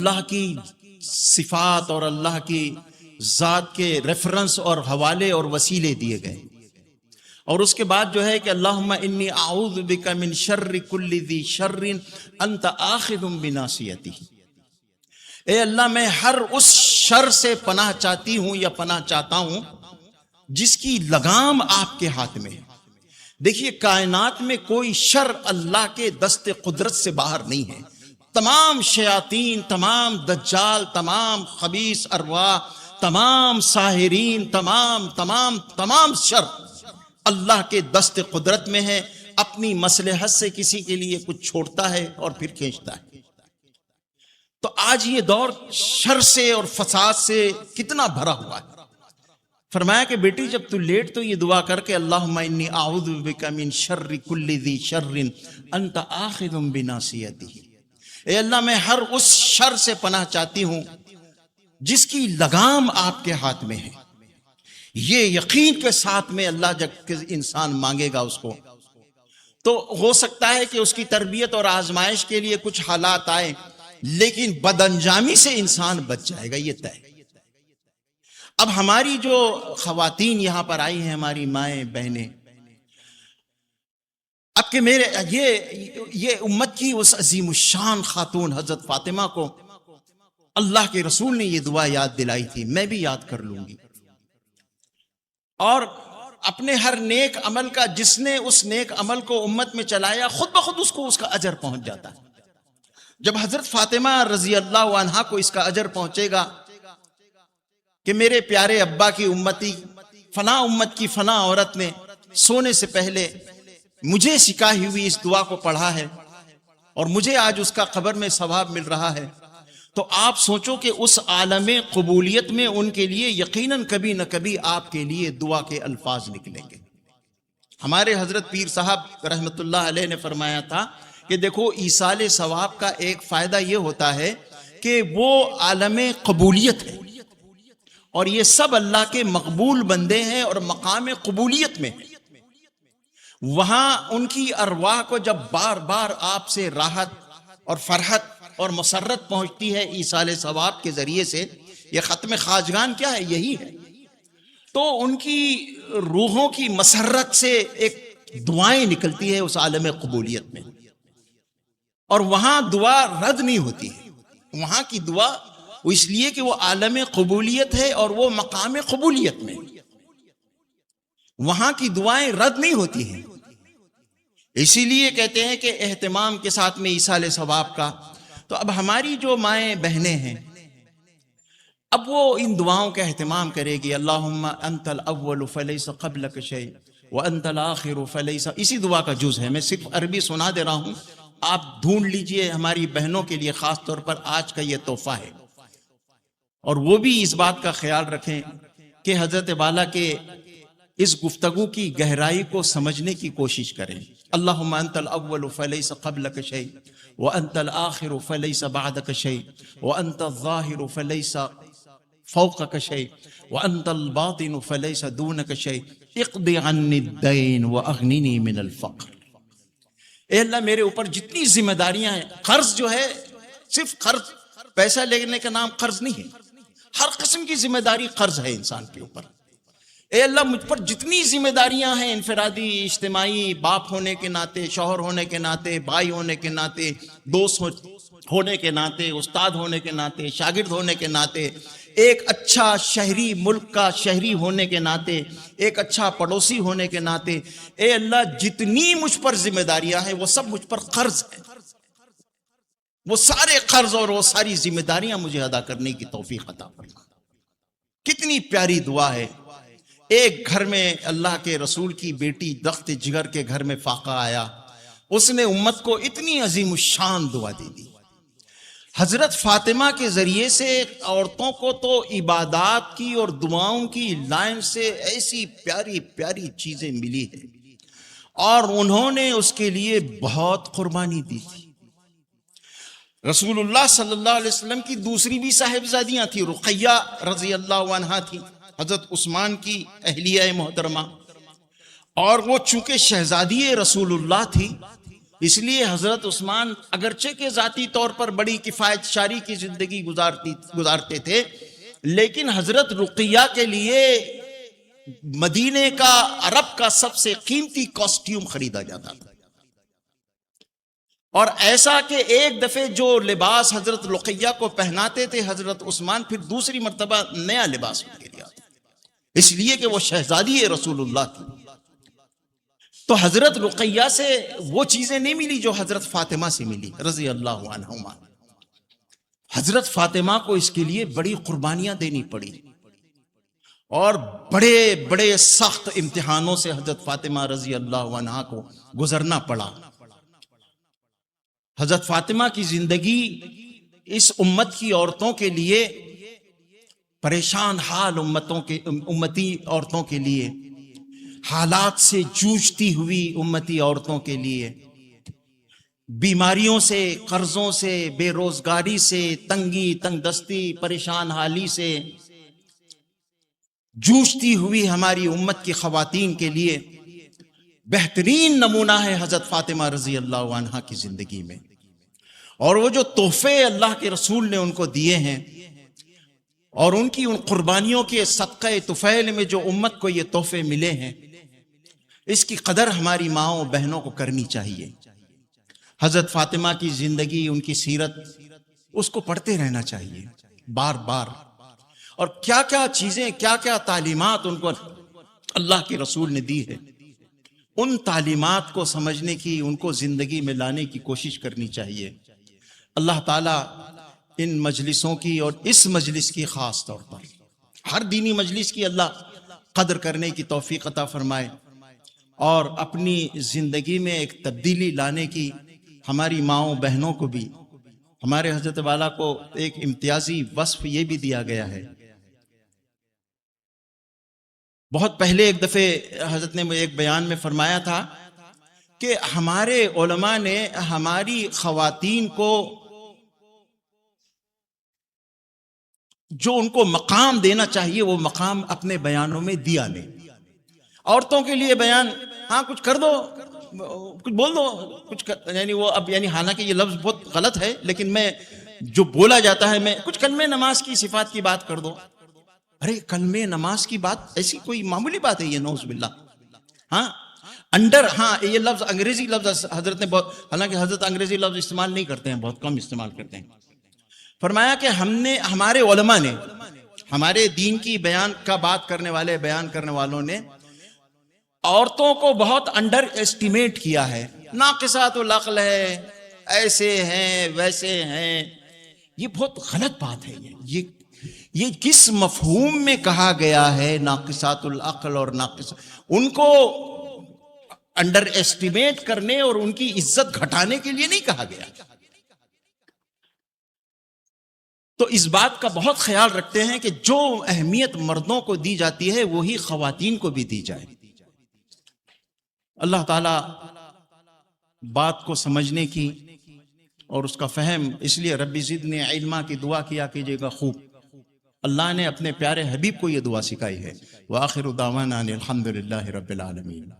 अल्लाह की सिफात और अल्लाह की ज़ात के रेफरेंस और हवाले और वसीले दिए गए। और उसके बाद जो है कि अल्लाहुम्मा इन्नी आऊज़ु बिका मिन शर्रि कुल्ली ज़ी शर्रिन अंत आखिज़ुम बिनासियतिही। ए अल्लाह, मैं हर उस शर से पनाह चाहती हूं या पनाह चाहता हूं जिसकी लगाम आपके हाथ में है। देखिए, कायनात में कोई शर अल्लाह के दस्ते कुदरत से बाहर नहीं है। तमाम शयातीन, तमाम दज्जाल, तमाम खबीस अरवाह, तमाम साहिरीन, तमाम तमाम तमाम शर अल्लाह के दस्ते कुदरत में है। अपनी मसलहत से किसी के लिए कुछ छोड़ता है और फिर खींचता है। तो आज ये दौर शर से और फसाद से कितना भरा हुआ है। फरमाया कि बेटी, जब तू लेट तो ये दुआ करके अल्लाहुम्मा इन्नी आऊज़ु बिका मिन शर्रि कुल्ली ज़ी शर्रिन अंत आखिज़ुम बिनासियतिही। ए अल्लाह, मैं हर उस शर से पनाह चाहती हूं जिसकी लगाम आपके हाथ में है। ये यकीन के साथ में अल्लाह जब इंसान मांगेगा उसको, तो हो सकता है कि उसकी तरबियत और आजमाइश के लिए कुछ हालात आए, लेकिन बदअंजामी से इंसान बच जाएगा, ये तय। अब हमारी जो खवातीन यहां पर आई हैं, हमारी माएं बहनें, अब के मेरे ये उम्मत की उस अजीमुशान खातून हजरत फातिमा को अल्लाह के रसूल ने ये दुआ याद दिलाई थी, मैं भी याद कर लूंगी। और अपने हर नेक अमल का, जिसने उस नेक अमल को उम्मत में चलाया, खुद ब खुद उसको उसका अजर पहुंच जाता है। जब हजरत फातिमा रजी अल्लाह अन्हा को इसका अजर पहुंचेगा कि मेरे प्यारे अब्बा की उम्मती, फना उम्मत की फना औरत ने सोने से पहले मुझे सिखाई हुई इस दुआ को पढ़ा है और मुझे आज उसका खबर में सवाब मिल रहा है, तो आप सोचो कि उस आलमे कबूलियत में उनके लिए यकीनन कभी न कभी आपके लिए दुआ के अल्फाज निकलेंगे। हमारे हजरत पीर साहब रहमतुल्लाह अलैह ने फरमाया था कि देखो, ईसाले सवाब का एक फायदा यह होता है कि वो आलमे कबूलियत है और ये सब अल्लाह के मकबूल बंदे हैं और मकाम कबूलियत में है। वहां उनकी अरवाह को जब बार बार आपसे राहत और फरहत और मसरत पहुंचती है ईसाले सवाब के जरिए से, ये खत्म खाजगान क्या है, यही है। तो उनकी रूहों की मसरत से एक दुआएं निकलती है उस आलम कबूलियत में, और वहां दुआ रद्द नहीं होती है। वहां की दुआ वो इसलिए कि वो आलम कबूलियत है और वो मकाम कबूलियत में, वहां की दुआएं रद्द नहीं होती हैं। इसीलिए कहते हैं कि एहतमाम के साथ में ईसाले सवाब का। तो अब हमारी जो माएं बहनें हैं, अब वो इन दुआओं का एहतमाम करेगी। अल्लाहुम्मा अंतल अव्वलु फलैसा क़ब्लक शै व अंतल आखिरु फलैसा। इसी दुआ का जुज़ है, मैं सिर्फ अरबी सुना दे रहा हूं, आप ढूंढ लीजिए। हमारी बहनों के लिए खास तौर पर आज का ये तोहफा है। और वो भी इस बात का ख्याल रखें कि हजरत वाला के इस गुफ्तगू की गहराई को समझने की कोशिश करें। अल्लाहुम्मा अंतल अव्वलु फलैसा क़ब्लक शै व अंतल आखिरु फलैसा बअदक शै व अंतल ज़ाहिरु फलैसा फ़ौक़क शै व अंतल बातिनु फलैसा दूनक शै इक़्दि अन्नी द्दैन व अग़निनी मिनल फ़क़्र। ए अल्लाह, मेरे ऊपर जितनी जिम्मेदारियां हैं, कर्ज जो है सिर्फ कर्ज, पैसा लेने का नाम कर्ज नहीं है, हर किस्म की जिम्मेदारी कर्ज है इंसान के ऊपर। ए अल्लाह, मुझ पर जितनी जिम्मेदारियां हैं, इनफरादी, इज्तिमाई, बाप होने के नाते, शौहर होने के नाते, भाई होने के नाते, दोस्त होने के नाते, उस्ताद होने के नाते, शागिर्द होने के नाते, एक अच्छा शहरी, मुल्क का शहरी होने के नाते, एक अच्छा पड़ोसी होने के नाते, ए अल्लाह, जितनी मुझ पर जिम्मेदारियां हैं वो सब मुझ पर कर्ज है। वो सारे कर्ज और वो सारी जिम्मेदारियां मुझे अदा करने की तौफीक अता फरमा। कितनी प्यारी दुआ है। एक घर में अल्लाह के रसूल की बेटी दख्त जिगर के घर में फाका आया, उसने उम्मत को इतनी अजीमुशान दुआ दे दी। हजरत फातिमा के जरिए से औरतों को तो इबादात की और दुआओं की लाइन से ऐसी प्यारी प्यारी चीजें मिली है और उन्होंने उसके लिए बहुत कुर्बानी दी थी। रसूलुल्लाह सल्लल्लाहु अलैहि वसल्लम की दूसरी भी साहिबजादियां थी, रुक़ैया रज़ी अल्लाह अन्हा थी, हजरत उस्मान की अहलिया मोहतरमा, और वो चूंकि शहजादी रसूलुल्लाह थी इसलिए हजरत उस्मान अगरचे के जाती तौर पर बड़ी किफायतशारी की जिंदगी गुजारते थे, लेकिन हजरत रुकिया के लिए मदीने का, अरब का सबसे कीमती कॉस्ट्यूम खरीदा जाता था। और ऐसा कि एक दफे जो लिबास हजरत रुकिया को पहनाते थे हजरत उस्मान, फिर दूसरी मर्तबा नया लिबास उनके लिए आता, इसलिए कि वो शहजादी रसूलुल्लाह थी। तो हजरत रुकिया से वो चीजें नहीं मिली जो हजरत फातिमा से मिली रजी अल्लाह अन्हुमा। हजरत फातिमा को इसके लिए बड़ी कुर्बानियां देनी पड़ी और बड़े बड़े सख्त इम्तिहानों से हजरत फातिमा रजी अल्लाह अन्हा को गुजरना पड़ा। हजरत फातिमा की जिंदगी इस उम्मत की औरतों के लिए, परेशान हाल उम्मती औरतों के लिए, हालात से जूझती हुई उम्मती औरतों के लिए, बीमारियों से, कर्जों से, बेरोजगारी से, तंगदस्ती, परेशान हाली से जूझती हुई हमारी उम्मत की खवातीन के लिए बेहतरीन नमूना है हजरत फातिमा रजी अल्लाह अन्हा की जिंदगी में। और वो जो तोहफे अल्लाह के रसूल ने उनको दिए हैं और उनकी उन कुर्बानियों के सदक़े तुफैल में जो उम्मत को ये तोहफे मिले हैं, इसकी कदर हमारी माओं बहनों को करनी चाहिए। हजरत फातिमा की जिंदगी, उनकी सीरत, उसको पढ़ते रहना चाहिए बार बार। और क्या क्या चीजें, क्या क्या तालीमात उनको अल्लाह के रसूल ने दी है, उन तालीमात को समझने की, उनको जिंदगी में लाने की कोशिश करनी चाहिए। अल्लाह ताला इन मजलिसों की और इस मजलिस की खास तौर पर हर दीनी मजलिस की अल्लाह कदर करने की तौफीक अता फरमाए और अपनी जिंदगी में एक तब्दीली लाने की हमारी माओं बहनों को भी। हमारे हजरत वाला को एक इम्तियाजी वस्फ ये भी दिया गया है। बहुत पहले एक दफे हजरत ने एक बयान में फरमाया था कि हमारे उलमा ने हमारी खवातीन को जो उनको मकाम देना चाहिए वो मकाम अपने बयानों में दिया नहीं। औरतों के लिए बयान, हाँ कुछ कर दो, कुछ बोल दो, यानी वो अब, यानी हालांकि ये लफ्ज बहुत गलत है, लेकिन मैं जो बोला जाता है, मैं कुछ कलमे नमाज की सिफात की बात कर दो। अरे कलमे नमाज की बात ऐसी कोई मामूली बात है ये? नौज बिल्ला। हाँ अंडर, हाँ ये लफ्ज अंग्रेजी लफ्ज हजरत ने बहुत, हालांकि हजरत अंग्रेजी लफ्ज इस्तेमाल नहीं करते हैं, बहुत कम इस्तेमाल करते हैं। फरमाया कि हमने, हमारे उलमा ने, हमारे दीन की बयान का बात करने वाले, बयान करने वालों ने औरतों को बहुत अंडर एस्टिमेट किया है। नाक़िसातुल अक़्ल है, ऐसे हैं वैसे हैं। ये बहुत गलत बात है। ये किस मफहूम में कहा गया है नाक़िसातुल अक़्ल और नाक़िस, उनको अंडर एस्टिमेट करने और उनकी इज्जत घटाने के लिए नहीं कहा गया। तो इस बात का बहुत ख्याल रखते हैं कि जो अहमियत मर्दों को दी जाती है वही ख़वातीन को भी दी जाए। अल्लाह ताला बात को समझने की और उसका फहम, इसलिए रब्बी ज़िदनी इल्मा की दुआ किया कीजिएगा खूब। अल्लाह ने अपने प्यारे हबीब को यह दुआ सिखाई है। व आखिरु दावाना अनिल हम्दुलिल्लाहि रब्बिल आलमीन।